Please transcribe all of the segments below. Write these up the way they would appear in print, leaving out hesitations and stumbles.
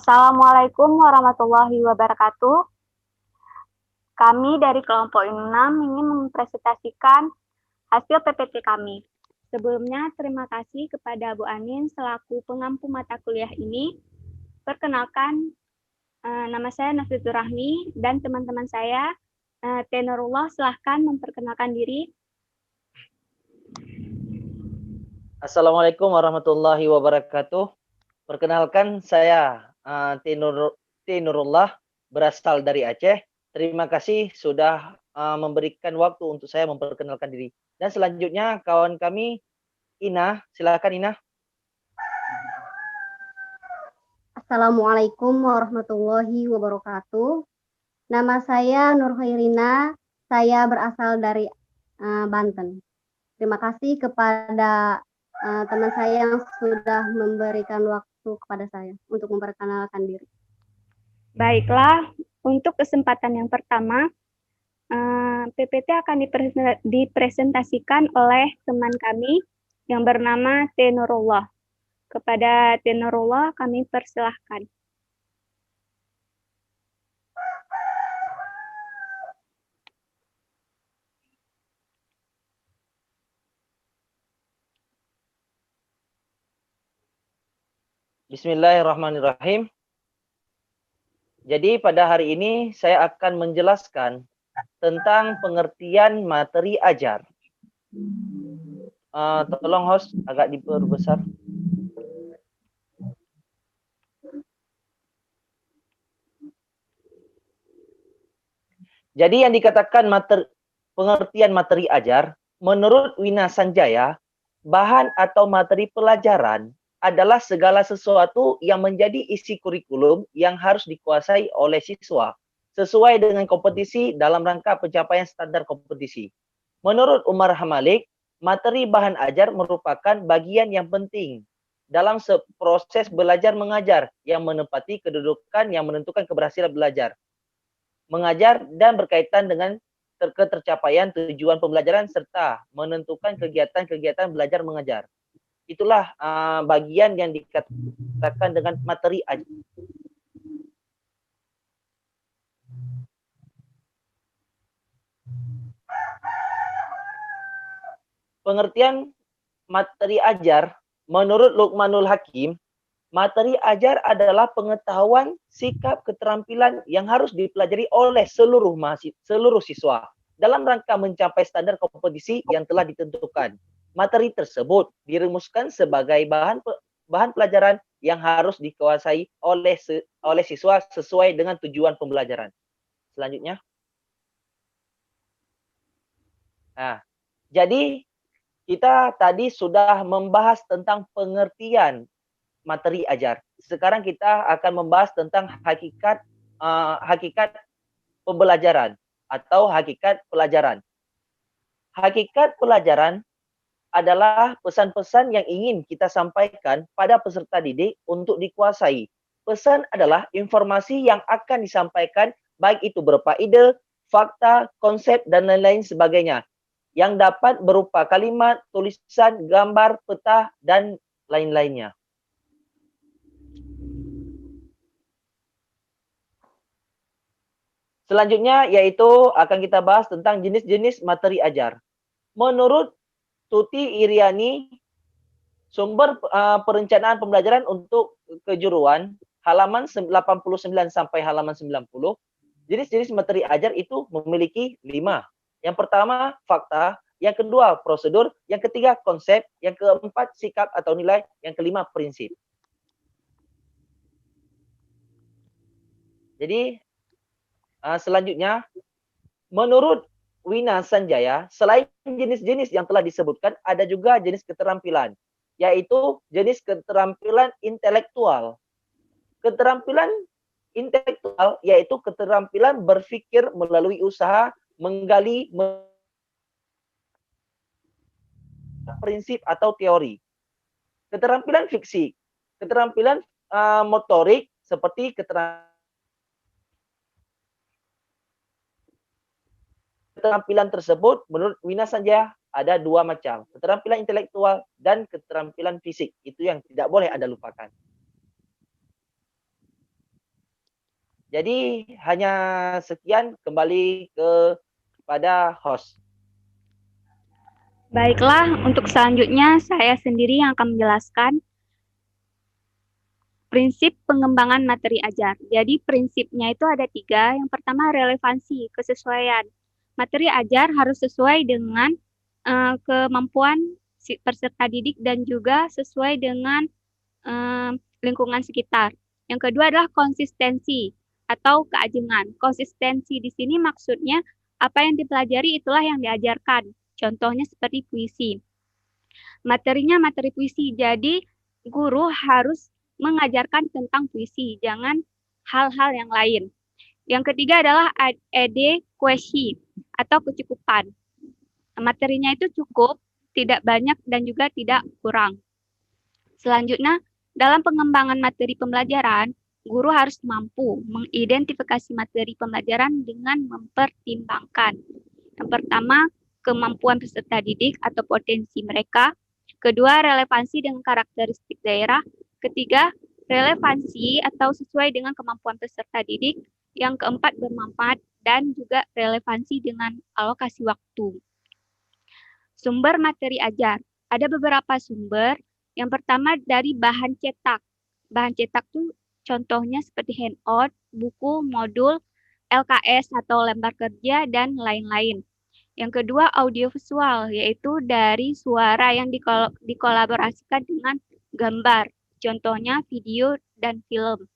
Assalamualaikum warahmatullahi wabarakatuh. Kami dari kelompok 6 ingin mempresentasikan hasil PPT kami. Sebelumnya, terima kasih kepada Bu Anin selaku pengampu mata kuliah ini. Perkenalkan, nama saya Nafitur Rahmi dan teman-teman saya, Tenurullah, silahkan memperkenalkan diri. Assalamualaikum warahmatullahi wabarakatuh. Perkenalkan saya Tinurullah, berasal dari Aceh. Terima kasih sudah memberikan waktu untuk saya memperkenalkan diri. Dan selanjutnya kawan kami Ina, silakan Ina. Assalamualaikum warahmatullahi wabarakatuh. Nama saya Nur Khairina, saya berasal dari Banten. Terima kasih kepada teman saya yang sudah memberikan waktu kepada saya untuk memperkenalkan diri. Baiklah, untuk kesempatan yang pertama, PPT akan dipresentasikan oleh teman kami yang bernama Tenurullah. Kepada Tenurullah kami persilahkan. Bismillahirrahmanirrahim. Jadi pada hari ini saya akan menjelaskan tentang pengertian materi ajar. Tolong host agak diperbesar. Jadi yang dikatakan pengertian materi ajar, menurut Wina Sanjaya, bahan atau materi pelajaran adalah segala sesuatu yang menjadi isi kurikulum yang harus dikuasai oleh siswa sesuai dengan kompetisi dalam rangka pencapaian standar kompetisi. Menurut Umar Hamalik, materi bahan ajar merupakan bagian yang penting dalam proses belajar mengajar yang menempati kedudukan yang menentukan keberhasilan belajar mengajar dan berkaitan dengan tercapaian tujuan pembelajaran serta menentukan kegiatan-kegiatan belajar mengajar. Itulah bagian yang dikatakan dengan materi ajar. Pengertian materi ajar menurut Luqmanul Hakim, materi ajar adalah pengetahuan, sikap, keterampilan yang harus dipelajari oleh seluruh siswa dalam rangka mencapai standar kompetisi yang telah ditentukan. Materi tersebut dirumuskan sebagai bahan pelajaran yang harus dikuasai oleh siswa sesuai dengan tujuan pembelajaran. Selanjutnya. Nah, jadi kita tadi sudah membahas tentang pengertian materi ajar. Sekarang kita akan membahas tentang hakikat pembelajaran atau hakikat pelajaran. Hakikat pelajaran adalah pesan-pesan yang ingin kita sampaikan pada peserta didik untuk dikuasai. Pesan adalah informasi yang akan disampaikan baik itu berupa ide, fakta, konsep, dan lain-lain sebagainya yang dapat berupa kalimat, tulisan, gambar, peta, dan lain-lainnya. Selanjutnya yaitu akan kita bahas tentang jenis-jenis materi ajar. Menurut Tuti Iriani, sumber perencanaan pembelajaran untuk kejuruan, halaman 89 sampai halaman 90, jenis-jenis materi ajar itu memiliki 5. Yang pertama, fakta. Yang kedua, prosedur. Yang ketiga, konsep. Yang keempat, sikap atau nilai. Yang kelima, prinsip. Jadi, selanjutnya, menurut Wina Sanjaya, selain jenis-jenis yang telah disebutkan, ada juga jenis keterampilan, yaitu jenis keterampilan intelektual. Keterampilan intelektual yaitu keterampilan berpikir melalui usaha, menggali prinsip atau teori. Keterampilan fiksi, keterampilan motorik seperti keterampilan tersebut menurut Wina Sanjaya ada 2 macam, keterampilan intelektual dan keterampilan fisik. Itu yang tidak boleh Anda lupakan. Jadi hanya sekian, kembali kepada host. Baiklah, untuk selanjutnya saya sendiri yang akan menjelaskan prinsip pengembangan materi ajar. Jadi prinsipnya itu ada 3. Yang pertama relevansi, kesesuaian. Materi ajar harus sesuai dengan kemampuan si peserta didik dan juga sesuai dengan lingkungan sekitar. Yang kedua adalah konsistensi atau keajengan. Konsistensi di sini maksudnya apa yang dipelajari itulah yang diajarkan. Contohnya seperti puisi. Materinya materi puisi, jadi guru harus mengajarkan tentang puisi, jangan hal-hal yang lain. Yang ketiga adalah adequacy atau kecukupan. Materinya itu cukup, tidak banyak dan juga tidak kurang. Selanjutnya, dalam pengembangan materi pembelajaran, guru harus mampu mengidentifikasi materi pembelajaran dengan mempertimbangkan. Yang pertama, kemampuan peserta didik atau potensi mereka. Kedua, relevansi dengan karakteristik daerah. Ketiga, relevansi atau sesuai dengan kemampuan peserta didik. Yang keempat, bermanfaat dan juga relevansi dengan alokasi waktu. Sumber materi ajar. Ada beberapa sumber. Yang pertama dari bahan cetak. Bahan cetak itu contohnya seperti handout, buku, modul, LKS atau lembar kerja, dan lain-lain. Yang kedua audiovisual, yaitu dari suara yang dikolaborasikan dengan gambar. Contohnya video dan film.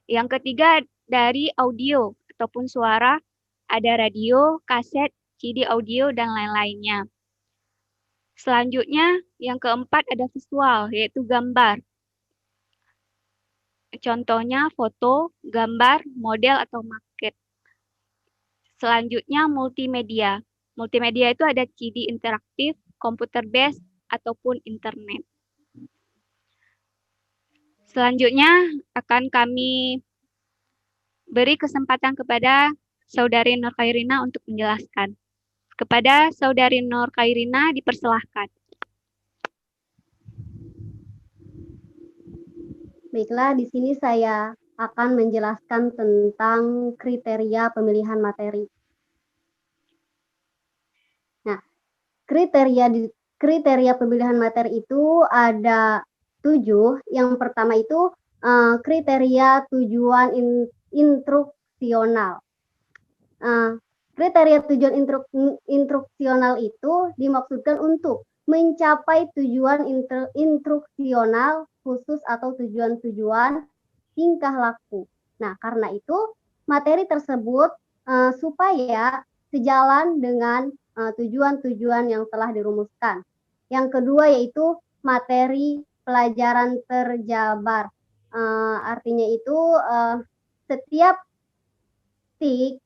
Yang ketiga dari audio ataupun suara, ada radio, kaset, CD audio, dan lain-lainnya. Selanjutnya, yang keempat ada visual, yaitu gambar. Contohnya foto, gambar, model, atau maket. Selanjutnya, multimedia. Multimedia itu ada CD interaktif, komputer based, ataupun internet. Selanjutnya, akan kami beri kesempatan kepada Saudari Nur Khairina untuk menjelaskan. Kepada Saudari Nur Khairina, dipersilahkan. Baiklah, di sini saya akan menjelaskan tentang kriteria pemilihan materi. Nah, kriteria pemilihan materi itu ada 7. Yang pertama itu kriteria tujuan instruksional. Kriteria tujuan instruksional itu dimaksudkan untuk mencapai tujuan instruksional khusus atau tujuan-tujuan tingkah laku. Nah, karena itu materi tersebut supaya sejalan dengan tujuan-tujuan yang telah dirumuskan. Yang kedua yaitu materi pelajaran terjabar. Artinya itu setiap tik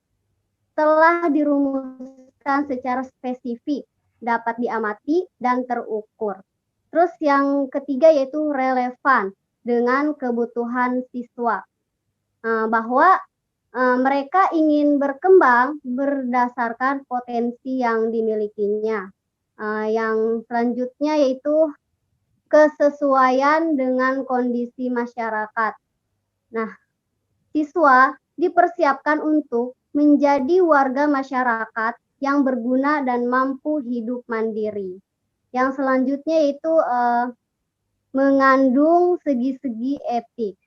telah dirumuskan secara spesifik, dapat diamati dan terukur. Terus yang ketiga yaitu relevan dengan kebutuhan siswa, bahwa mereka ingin berkembang berdasarkan potensi yang dimilikinya. Yang selanjutnya yaitu kesesuaian dengan kondisi masyarakat. Nah, siswa dipersiapkan untuk menjadi warga masyarakat yang berguna dan mampu hidup mandiri. Yang selanjutnya yaitu mengandung segi-segi etik.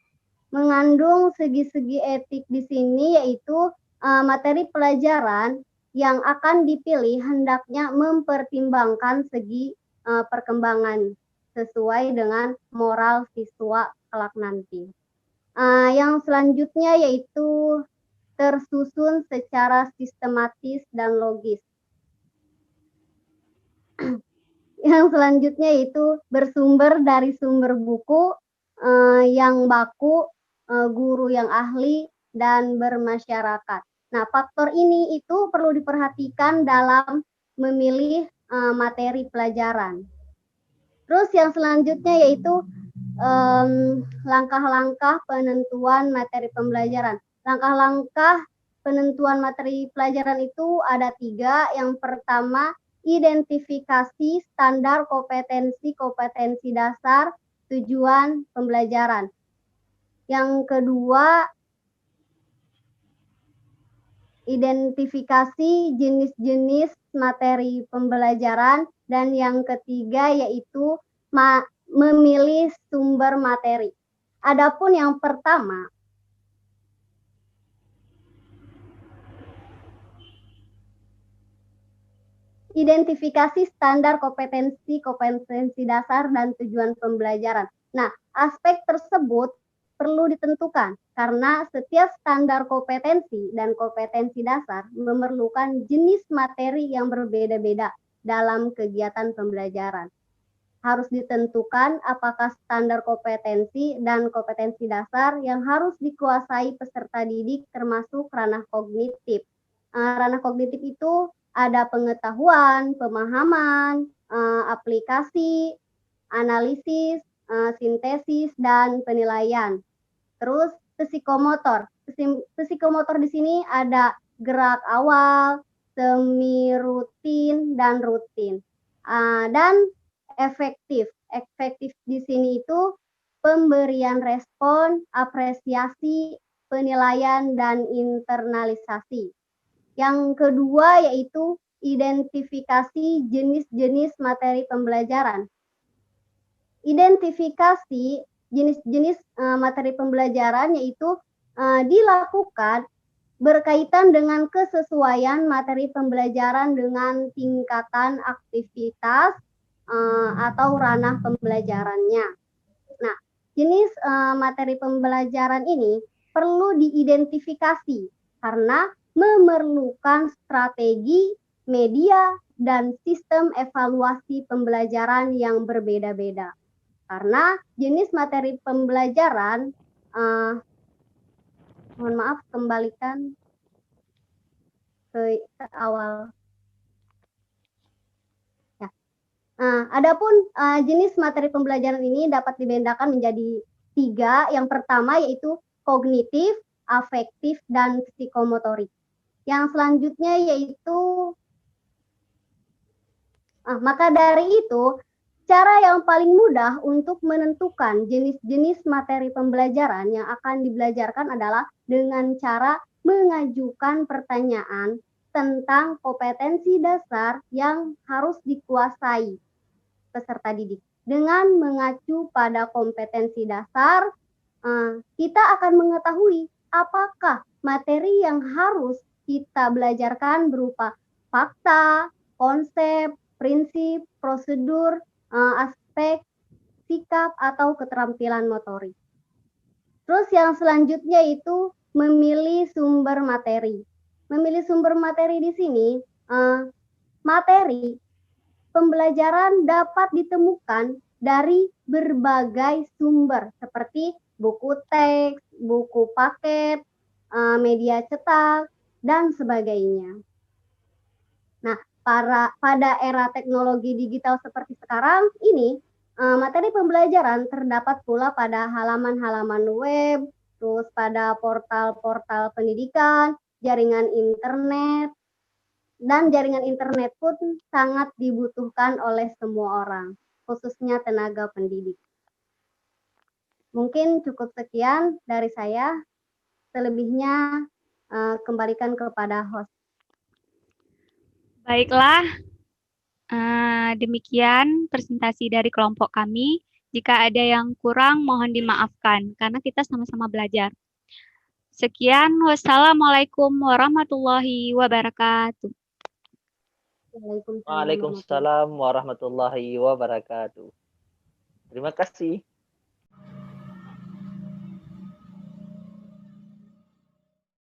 Mengandung segi-segi etik di sini yaitu materi pelajaran yang akan dipilih hendaknya mempertimbangkan segi perkembangan sesuai dengan moral siswa kelak nanti. Yang selanjutnya yaitu tersusun secara sistematis dan logis. Yang selanjutnya yaitu bersumber dari sumber buku yang baku, guru yang ahli, dan bermasyarakat. Nah, faktor ini itu perlu diperhatikan dalam memilih materi pelajaran. Terus yang selanjutnya yaitu langkah-langkah penentuan materi pembelajaran. Langkah-langkah penentuan materi pelajaran itu ada 3. Yang pertama, identifikasi standar kompetensi dasar tujuan pembelajaran. Yang kedua, identifikasi jenis-jenis materi pembelajaran, dan yang ketiga yaitu memilih sumber materi. Adapun yang pertama, identifikasi standar kompetensi dasar dan tujuan pembelajaran. Nah, aspek tersebut perlu ditentukan karena setiap standar kompetensi dan kompetensi dasar memerlukan jenis materi yang berbeda-beda dalam kegiatan pembelajaran. Harus ditentukan apakah standar kompetensi dan kompetensi dasar yang harus dikuasai peserta didik termasuk ranah kognitif. Ranah kognitif itu ada pengetahuan, pemahaman, aplikasi, analisis, sintesis, dan penilaian. Terus psikomotor. Psikomotor di sini ada gerak awal, semi rutin, dan rutin. Dan efektif. Efektif di sini itu pemberian respon, apresiasi, penilaian, dan internalisasi. Yang kedua yaitu identifikasi jenis-jenis materi pembelajaran. Identifikasi jenis-jenis materi pembelajaran yaitu dilakukan berkaitan dengan kesesuaian materi pembelajaran dengan tingkatan aktivitas atau ranah pembelajarannya. Nah, jenis materi pembelajaran ini perlu diidentifikasi karena memerlukan strategi, media, dan sistem evaluasi pembelajaran yang berbeda-beda. Karena jenis materi pembelajaran, mohon maaf, kembalikan ke awal. Ya. Adapun jenis materi pembelajaran ini dapat dibedakan menjadi 3. Yang pertama yaitu kognitif, afektif, dan psikomotorik. Yang selanjutnya yaitu, maka dari itu, cara yang paling mudah untuk menentukan jenis-jenis materi pembelajaran yang akan dibelajarkan adalah dengan cara mengajukan pertanyaan tentang kompetensi dasar yang harus dikuasai peserta didik. Dengan mengacu pada kompetensi dasar, kita akan mengetahui apakah materi yang harus kita belajarkan berupa fakta, konsep, prinsip, prosedur, aspek, sikap, atau keterampilan motorik. Terus yang selanjutnya itu memilih sumber materi. Memilih sumber materi di sini, materi pembelajaran dapat ditemukan dari berbagai sumber seperti buku teks, buku paket, media cetak, dan sebagainya. Nah, pada era teknologi digital seperti sekarang ini, materi pembelajaran terdapat pula pada halaman-halaman web, terus pada portal-portal pendidikan, jaringan internet, dan jaringan internet pun sangat dibutuhkan oleh semua orang, khususnya tenaga pendidik. Mungkin cukup sekian dari saya. Selebihnya kembalikan kepada host. Baiklah, demikian presentasi dari kelompok kami. Jika ada yang kurang, mohon dimaafkan, karena kita sama-sama belajar. Sekian, wassalamualaikum warahmatullahi wabarakatuh. Waalaikumsalam warahmatullahi wabarakatuh. Terima kasih.